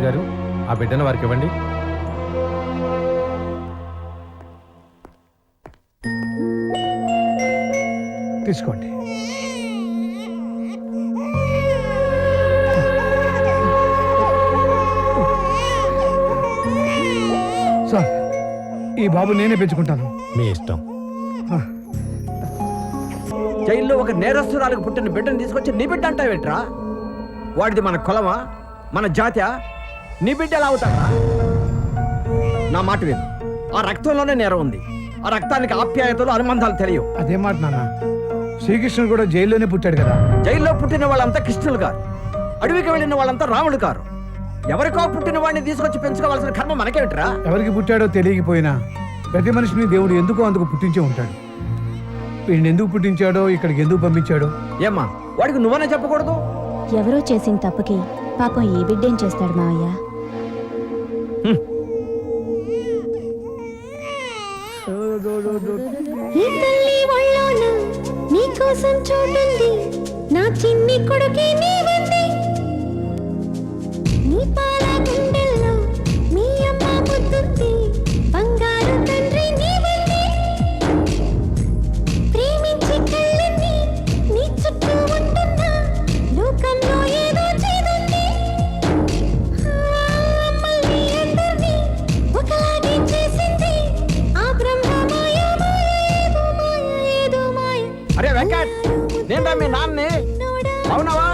గారు ఆ బిడ్డను వారికి ఇవ్వండి. తీసుకోండి. సార్, ఈ బాబు నేనే పెంచుకుంటాను. మీ ఇష్టం. జైల్లో ఒక నేరస్తురాలకు పుట్టిన బిడ్డను తీసుకొచ్చి నీ బిడ్డ అంటావేంట్రా? వాడిది మన కులమా, మన జాత్యా? నీ బిడ్డ ఎలా అవుతాడా? నా మాట విను, ఆ రక్తంలోనే నేరం ఉంది. ఆ రక్తానికి ఆప్యాయతలు అనుబంధాలు తెలియవు. అదే మాట నాన్న, శ్రీకృష్ణుడు కూడా జైల్లోనే పుట్టాడు కదా. జైల్లో పుట్టిన వాళ్ళంతా కృష్ణులు కారు, అడవికి వెళ్ళిన వాళ్ళంతా రాముడు కారు. ఎవరికో పుట్టిన వాడిని తీసుకొచ్చి పెంచుకోవాల్సిన కర్మ మనకేమిట్రా? ఎవరికి పుట్టాడో తెలియకపోయినా ప్రతి మనిషిని దేవుడు ఎందుకో అందుకు పుట్టించే ఉంటాడు. వీడిని ఎందుకు పుట్టించాడో, ఇక్కడికి ఎందుకు పంపించాడో ఏమ్మా, వాడికి నువ్వనే చెప్పకూడదు? ఎవరో చేసిన తప్పుకి పాపం ఈ బిడ్డేం చేస్తాడు మావయ్య? ఈ తల్లి ఒళ్ళోన నీకోసం చోటుంది, నా చిన్ని కొడుకే నీవంది. నీ పాల గుండెల్లో మీ అమ్మ ముద్దుంది, బంగారు తండ్రి నీవంది. ప్రేమించి కళ్ళని నీ చుట్టూ ఉంటున్నా, లోకంలో ఏదో చేదుంది. మమ్మల్ని అందరినీ ఒకలాగే చేసింది ఆ బ్రహ్మ మాయ. ఏదో మాయ, ఏదో మాయ. అరే వెంకట్, నేను మీ నాన్నే. అవునవా?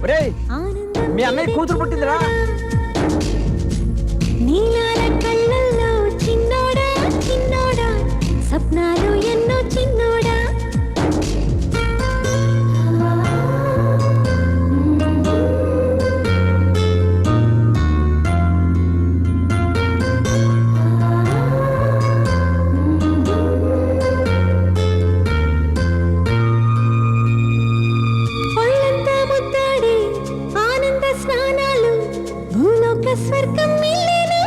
ఒరేయ్, మీ అన్నయ్య కూతురు పుట్టిందిరా. నీలాల కళ్ళల్లో చిన్నోడా చిన్నోడా, సప్నాలు ఎన్నో చిన్నోడా. ఒళ్ళంతా ముద్దాడే ఆనంద స్నానాలు, భూలోక స్వర్గం మిల్లేనా.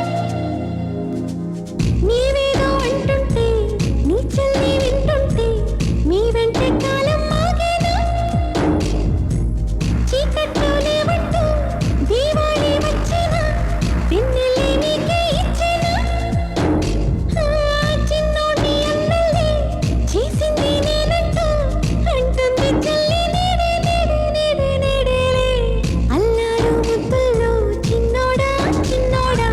నీవేదో అంటుంటే నీ చెల్లి వింటుంటే మీ వెంటే కాలం మాగేనా. చీకట్లో లేవంటూ దీవాళి వచ్చేనా, పిన్నెల్లి నీకే ఇచ్చేనా. చిన్నోడి అన్నల్ని చేసింది నేనంటూ అంటుంది చెల్లి నేడే నేడే నేడే నేడేలే. అల్లారు ముద్దుల్లో చిన్నోడా చిన్నోడా,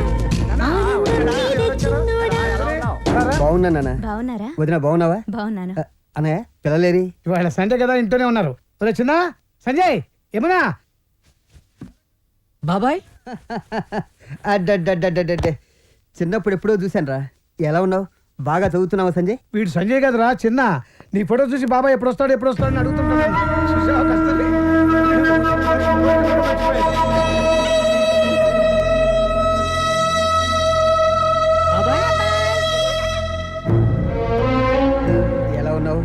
ఆనందం నీదే చిన్నోడా. బాగున్నా నాన్న. బావున్నారా? వదిన బాగున్నావా? బావున్నాను. అన్నయ్య పిల్లలేరి? ఇవాళ సండే కదా, ఇంట్లోనే ఉన్నారు. ఒరే చిన్న సంజయ్, ఏమన్నా బాబాయ్, అడ్డడ్డడ్డడ్డే, చిన్నప్పుడు ఎప్పుడో చూశాను రా. ఎలా ఉన్నావు? బాగా చదువుతున్నావా సంజయ్? వీడు సంజయ్ కదరా చిన్న. నీ ఫోటో చూసి బాబా ఎప్పుడు వస్తాడు అని అడుగుతున్నాను. చూసావా కష్టం? ఎలా ఉన్నావు?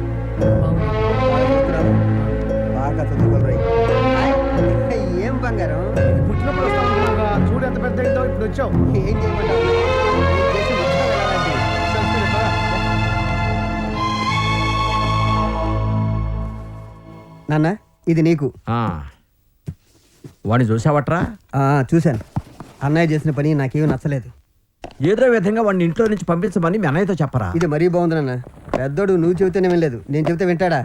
బాగా చదువుతున్నావా? బాగా చదువుకోవాలి. ఏం బంగారం? పుట్టినప్పుడు వస్తా అనుకున్నావురా, చూడు ఎంత పెద్ద అయిందో. ఇప్పుడు వచ్చావు. ఏం చేయమంటావు? నేను చేసిన ఉద్యోగం ఎలాంటిది? సరే, పద. నాన్న, ఇది నీకు. వాడిని చూసావట్రా? చూశాను. అన్నయ్య చేసిన పని నాకేమీ నచ్చలేదు. ఏదో విధంగా వాడిని ఇంట్లో నుంచి పంపించమని మీ అన్నయ్యతో చెప్పరా? ఇది మరీ బాగుంది నాన్న. పెద్దోడు నువ్వు చెబితేనే వినలేదు, నేను చెబితే వింటాడా?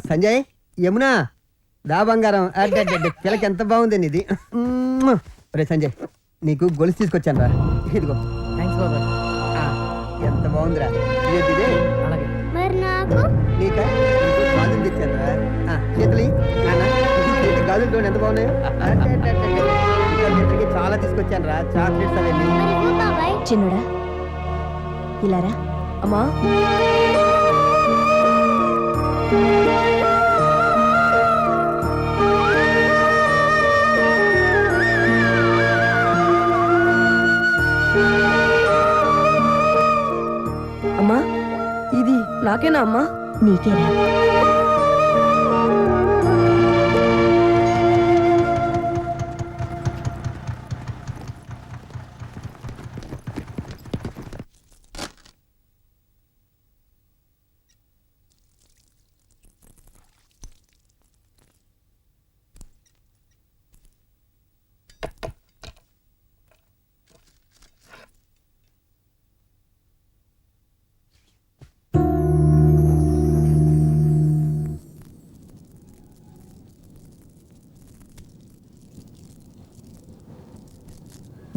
సంజయ్, యమునా, దా బంగారం. అడ్డడ్డడ్డే, పిల్లకి ఎంత బాగుంది ఇది. రే సంజయ్, నీకు గొలుసు తీసుకొచ్చాను రా. ఇదిగో. ఎంత బాగుందిరా. ఇదే మరి నాకు నీకా? నీకు గాజులు తెచ్చాను రా. చేతులు గాజులతో ఎంత బాగున్నాయో. ఇద్దరికి చాలా తీసుకొచ్చాను రా. చాక్లెట్స్ అవన్నీ. చిన్నుడా, ఇలారా. అమ్మా, అమ్మా, ఇది నాకేనా అమ్మా? నీకేరా.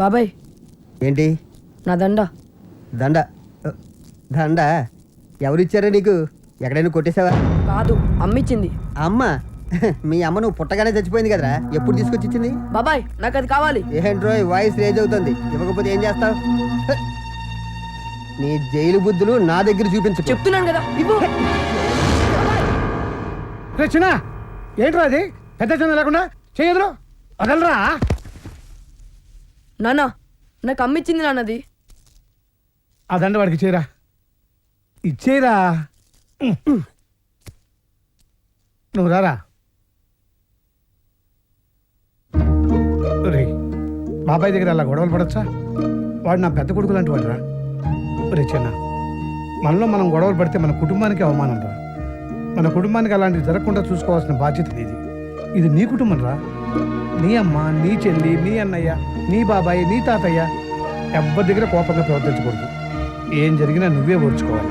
బాబాయ్ ఏంటి నా దండ. దండ దండ ఎవరిచ్చారా నీకు? ఎక్కడైనా కొట్టేసావా? కాదు, అమ్మిచ్చింది. అమ్మ మీ అమ్మ నువ్వు పుట్టగానే చచ్చిపోయింది కదరా, ఎప్పుడు తీసుకొచ్చి ఇచ్చింది? బాబాయ్ నాకు అది కావాలి. ఏంట్రోయ్ వాయిస్ రేజ్ అవుతుంది, ఇవ్వకపోతే ఏం చేస్తావు? నీ జైలు బుద్ధులు నా దగ్గర చూపించు. చెప్తున్నాను కదా ఇవ్వు. రే చిన్న, ఏంట్రా అది? పెద్ద చిన్న లేకుండా చేయదురు వదలరా. నాన్న నాకు అమ్మిచ్చింది నాన్నది. ఆ దండ వాడికి ఇచ్చేరా, ఇచ్చేరా. నువ్వు రారా. రే బాబాయ్ దగ్గర అలా గొడవలు పడచ్చా? వాడు నా పెద్ద కొడుకు లాంటి వాడు రా. రే చిన్న, మనలో మనం గొడవలు పడితే మన కుటుంబానికి అవమానం రా. మన కుటుంబానికి అలాంటివి జరగకుండా చూసుకోవాల్సిన బాధ్యత నీది. ఇది నీ కుటుంబం రా. నీ అమ్మ, నీ చెల్లి, నీ అన్నయ్య, నీ బాబాయ్, నీ తాతయ్య ఎవరి దగ్గర కోపంగా ప్రవర్తించకూడదు. ఏం జరిగినా నువ్వే ఓర్చుకోవాలి,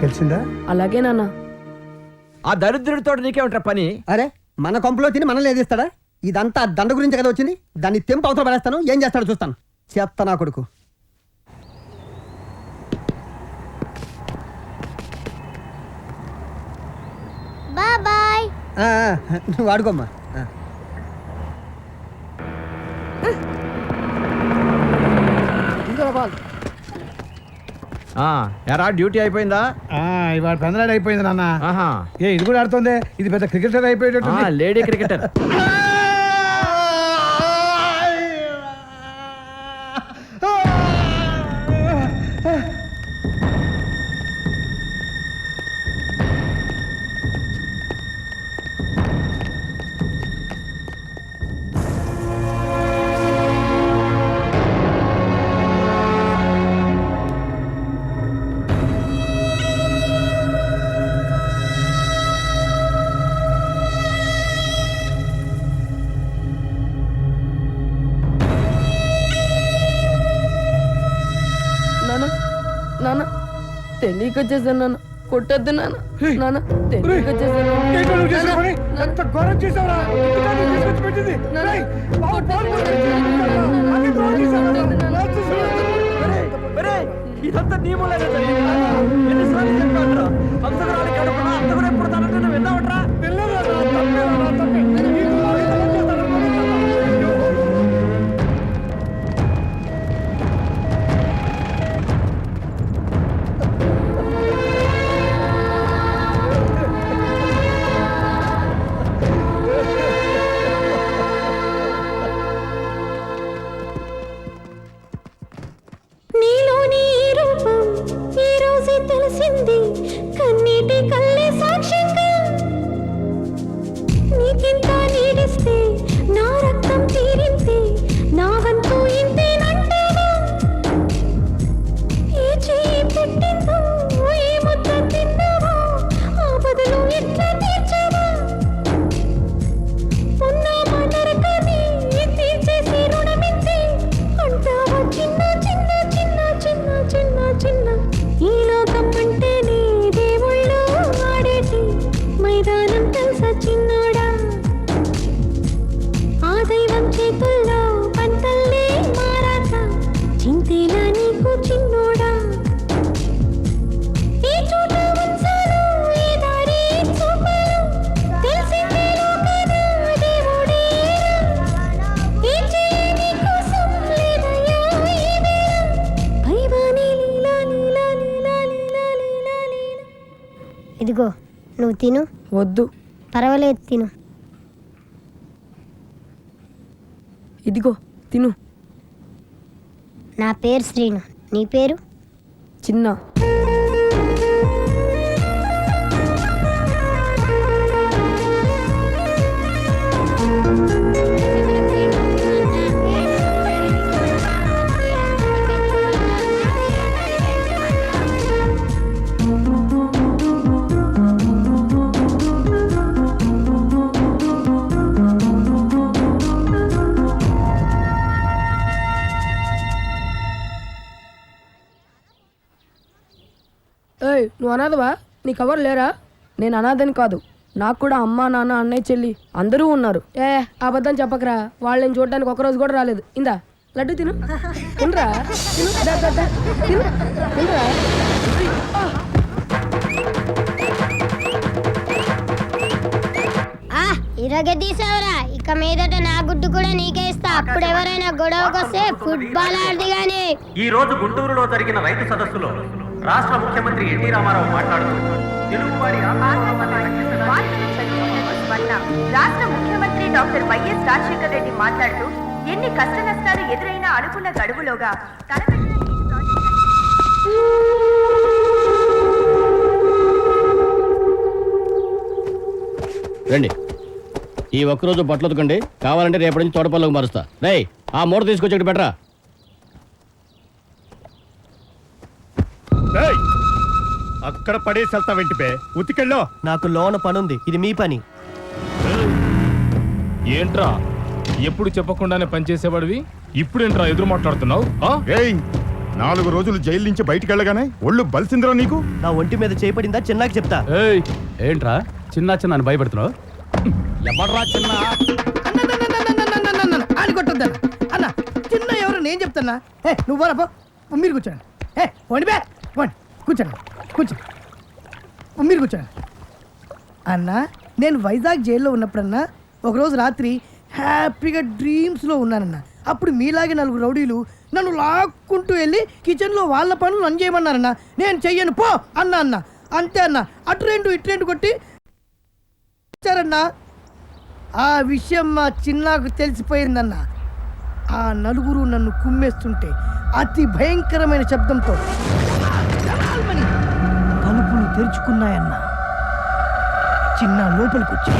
తెలిసిందా? అలాగే నాన్న. ఆ దరిద్రుడితో నీకేమంటారా పని? అరే మన కొంపలో తిని మనల్ని ఏదిస్తాడా? ఇదంతా ఆ దండ గురించి కదా వచ్చింది. దాన్ని తెంపు అవతల పడేస్తాను, ఏం చేస్తాడో చూస్తాను. చెత్త నా కొడుకు. బాయ్. నువ్వు వాడుకోమ్మా. ఎరా డ్యూటీ అయిపోయిందా? ఇవాళ పెందలాడి అయిపోయింది నాన్న. ఆహా, ఇది కూడా ఆడుతుంది. ఇది పెద్ద క్రికెటర్ అయిపోయేటట్టు. Lady cricketer. నాన్న తెలియక వచ్చేసాను నాన్న, కొట్టద్దు నాన్న. నాన్న తెలియక వచ్చేసాను. ఎంత ఘోరం చేసావురా? ఇంటికాడ తీసుకొచ్చి పెట్టింది. రేయ్, బాబు, బాబు, అన్ని ఘోరం చేసావురా? ఇదంతా నీ మూలంగా జరిగిందా? ఎన్నిసార్లు చెప్పాడురా? హంసకురాలి కడుపున అంతకుడు ఎప్పుడు తనంటే నువ్వు విన్నావట్రా? పిల్లలు రా, తప్పే రా, తప్పే. నీకు వాళ్ళు ఎలా చేస్తారనుకున్నావు? నీలోని ఈ రూపం ఈ రోజే తెలిసింది, కన్నీటి కళ్ళే సాక్ష్యంగా. నీకింత నీడిస్తే నా రక్తం తీరింతే, నా వంతు ఇంతేనంటావా? ఏ చేయి పెట్టిందో ఏ ముద్ద తిన్నావా, ఆ బదులు ఎట్లా తీర్చావా? ఉన్న నరకాన్ని తీర్చేసి రుణమింది అంటావా? చిన్న చిన్న చిన్న చిన్న చిన్న చిన్న ఈ లోకం అంటేనే దేవుళ్ళు ఆడేటి మైదానం తెలుసా చిన్నోడా? ఆ దైవం చేతుల్లో పంటల్లే మారాక చింతేలా నీకు చిన్నోడా? ఏ చోట ఉంచాలో ఏ దారి చూపాలో తెలిసిందే లోకాన దేవుడే. ఏం చేయని కోసం లేదయ్యా ఈ వేళ, పైవాని లీలా లీలా లీలా లీలా లీలా లీలా. ఇదిగో నువ్వు తిను. వద్దు. పర్వాలేదు తిను. ఇదిగో తిను. నా పేరు శ్రీను, నీ పేరు? చిన్న. ఏయ్ నువ్వు అనాథవా? నీకు ఎవరు లేరా? నేను అనాథని కాదు, నాకు కూడా అమ్మ నాన్న అన్నయ్య చెల్లి అందరూ ఉన్నారు. అబద్ధం చెప్పకరా, వాళ్ళని చూడడానికి ఒకరోజు కూడా రాలేదు. ఇందా లడ్డు తిను తినరా తిను దా, దా, దా. తిను తినరా ఇరగదీసావరా ఇక మీదట నా గుడ్డు కూడా నీకే ఇస్తా. అప్పుడు ఎవరైనా గొడవకొస్తే ఫుట్బాల్ ఆడది గాని. ఈ రోజు గుంటూరులో జరిగిన రైతు సదస్సులో రాష్ట్ర ముఖ్యమంత్రి ఎన్టీ రామారావు మాట్లాడుతూ తెలుగువారి రాష్ట్ర ముఖ్యమంత్రి డాక్టర్ వైఎస్ రాజశేఖర రెడ్డి మాట్లాడుతూ ఎన్ని కష్ట నష్టాలు ఎదురైనా అనుకున్న గడువులోగా రండి, ఈ ఒక్కరోజు బట్టలు ఉతకండి, కావాలంటే రేపటి నుంచి తోటపల్లికి మారుస్తా. రేయ్, ఆ మూట తీసుకొచ్చి బెటరా. అక్కడ పడేసి వెళ్తా వెంటిపే ఉతికెళ్ళో. నాకు లోన పనుంది, ఇది మీ పని. ఏంట్రా ఎప్పుడు చెప్పకుండానే పనిచేసేవాడివి ఇప్పుడేంట్రా ఎదురు మాట్లాడుతున్నావు? 4 రోజులు జైలు నుంచి బయటికి వెళ్ళగానే ఒళ్ళు బలిసిందిరా నీకు. నా ఒంటి మీద చేపడిందా చిన్నాకి చెప్తా. ఏంట్రా చిన్న చిన్న అని భయపెడుతున్నావు? ఎవడ్రా చిన్న? అని కొట్టద్దా అన్న, చిన్న ఎవరు నేను చెప్తానా? నువ్వు పోరా, పో మీరు కూర్చోండి. పోండి బే పోండి, కూర్చోండి కూర్చోండి, మీరు కూర్చోండి. అన్న, నేను వైజాగ్ జైల్లో ఉన్నప్పుడన్నా ఒకరోజు రాత్రి హ్యాపీగా డ్రీమ్స్లో ఉన్నానన్న. అప్పుడు మీలాగే 4 రౌడీలు నన్ను లాక్కుంటూ వెళ్ళి కిచెన్లో వాళ్ళ పనులు నన్ను చేయమన్నారన్న. నేను చెయ్యను పో అన్న. అంతే అన్న, అటు 2 ఇటు 2 కొట్టి వచ్చారన్నా. ఆ విషయం మా చిన్నాకు తెలిసిపోయిందన్న. ఆ 4 నన్ను కుమ్మేస్తుంటే అతి భయంకరమైన శబ్దంతో తలుపులు తెరుచుకున్నాయన్న. చిన్న లోపలికి వచ్చి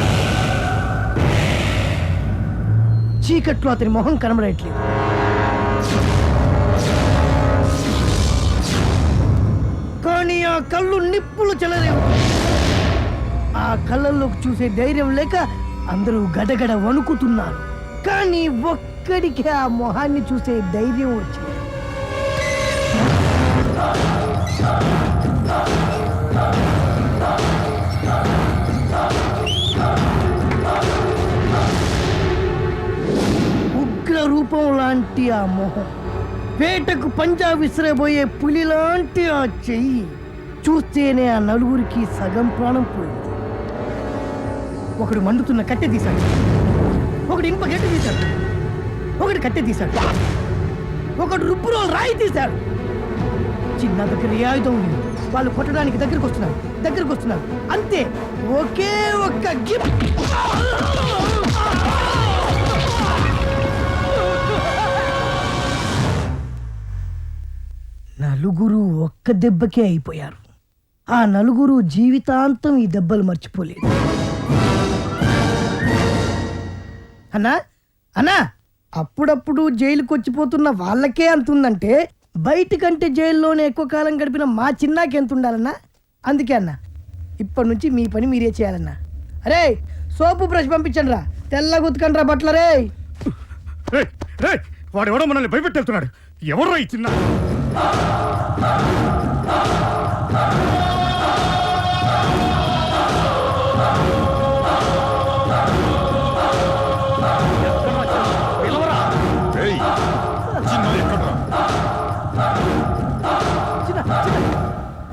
చీకట్లో అతని మొహం కనబడట్లేదు. కానీ ఆ కళ్ళు నిప్పులు చెలరేవు. ఆ కళ్ళల్లోకి చూసే ధైర్యం లేక అందరూ గడగడ వణుకుతున్నారు. కానీ ఒక్కడికి ఆ మొహాన్ని చూసే ధైర్యం వచ్చింది. ఉగ్ర రూపం లాంటి ఆ మొహం, వేటకు పంజా విసిరబోయే పులి లాంటి ఆ చెయ్యి చూస్తేనే ఆ 4 సగం ప్రాణం పోయింది. ఒకడు మండుతున్న కట్టె తీశాడు, ఒకడు ఇనుప గెట్టు తీశాడు, ఒకడు కట్టె తీశాడు, ఒకడు రుబ్బులో రాయి తీశాడు. చిన్న దగ్గర ఏ ఆయుధం ఉంది, వాళ్ళు కొట్టడానికి దగ్గరకు వస్తున్నారు. అంతే, ఒకే ఒక్క గిఫ్ట్. నలుగురు ఒక్క దెబ్బకే అయిపోయారు. ఆ 4 జీవితాంతం ఈ దెబ్బలు మర్చిపోలేదు. అన్నా, అప్పుడప్పుడు జైలుకి వచ్చిపోతున్న వాళ్ళకే అంతుందంటే బయటకంటే జైల్లోనే ఎక్కువ కాలం గడిపిన మా చిన్నాకి ఎంత ఉండాలన్నా? అందుకే అన్న, ఇప్పటి నుంచి మీ పని మీరే చేయాలన్నా. అరే, సోపు బ్రష్ పంపించండి రా, తెల్లగా ఉతకండి రా బట్టలు. రే వాడు ఎవడో మనల్ని భయపెట్టేస్తున్నాడు. ఎవరో ఈ చిన్న?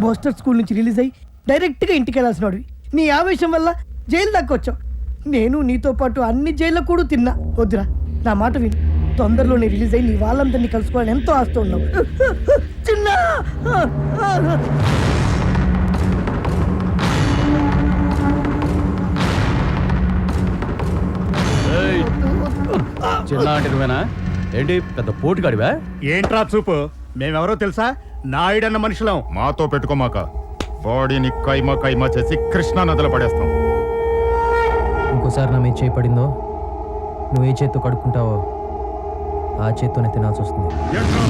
బోస్టర్ స్కూల్ నుంచి రిలీజ్ అయ్యి డైరెక్ట్గా ఇంటికి వెళ్ళాల్సిన వాడివి. నీ ఆవేశం వల్ల జైలు దాకా వచ్చావు. నేను నీతో పాటు అన్ని జైల్లో కూడా తిన్నా. వద్దురా, నా మాట విను. తొందరలోనే రిలీజ్ అయ్యి నీ వాళ్ళందరినీ కలుసుకోవాలని ఎంతో ఆస్తూ ఉన్నావు. చిన్న చిన్న అంటే నువ్వేనా? ఏంటి పెద్ద పోటుగాడివా? ఏంట్రా చూపు? మేమెవరో తెలుసా? నాయుడన్న మనుషులం. మాతో పెట్టుకోమాక, బాడీని కైమా చేసి కృష్ణా నదిలో పడేస్తాం. ఇంకోసారి నా మీద చేయి పడిందో, నువ్వు ఏ చేత్తో కడుక్కుంటావో ఆ చేత్తోనే తినాల్సి వస్తుంది. ఏంట్రా?